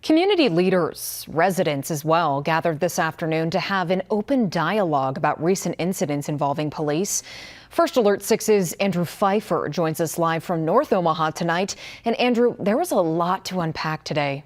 Community leaders, residents as well, gathered this afternoon to have an open dialogue about recent incidents involving police. First Alert 6's Andrew Pfeiffer joins us live from North Omaha tonight. And Andrew, there was a lot to unpack today.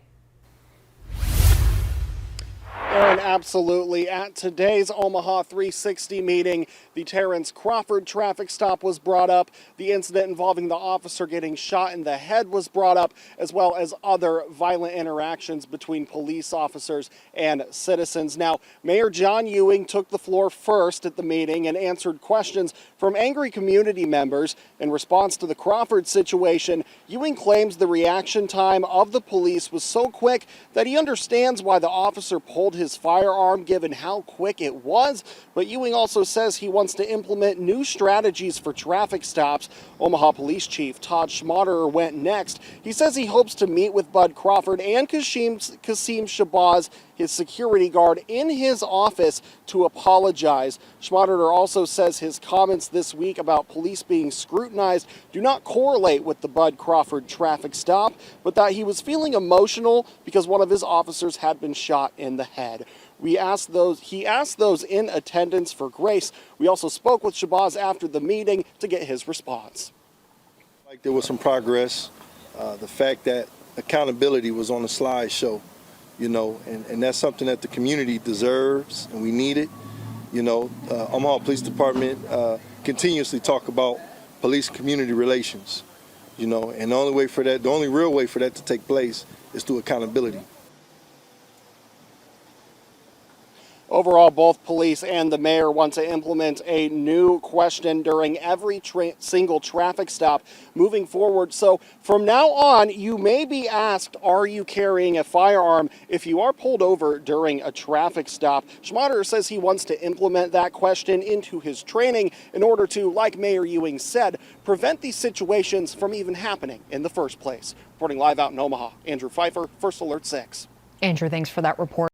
Aaron, absolutely. At today's Omaha 360 meeting, the Terrence Crawford traffic stop was brought up. The incident involving the officer getting shot in the head was brought up, as well as other violent interactions between police officers and citizens. Now, Mayor John Ewing took the floor first at the meeting and answered questions from angry community members. In response to the Crawford situation, Ewing claims the reaction time of the police was so quick that he understands why the officer pulled his firearm given how quick it was, but Ewing also says he wants to implement new strategies for traffic stops. Omaha Police Chief Todd Schmaderer went next. He says he hopes to meet with Bud Crawford and Kasim Shabazz, his security guard, in his office to apologize. Schmaderer also says his comments this week about police being scrutinized do not correlate with the Bud Crawford traffic stop, but that he was feeling emotional because one of his officers had been shot in the head. He asked those in attendance for grace. We also spoke with Shabazz after the meeting to get his response. Like there was some progress. The fact that accountability was on the slideshow, and that's something that the community deserves and we need it. Omaha Police Department continuously talk about police-community relations, and the only real way for that to take place is through accountability. Overall, both police and the mayor want to implement a new question during every single traffic stop moving forward. So from now on, you may be asked, are you carrying a firearm if you are pulled over during a traffic stop? Schmaderer says he wants to implement that question into his training in order to, like Mayor Ewing said, prevent these situations from even happening in the first place. Reporting live out in Omaha, Andrew Pfeiffer, First Alert 6. Andrew, thanks for that report.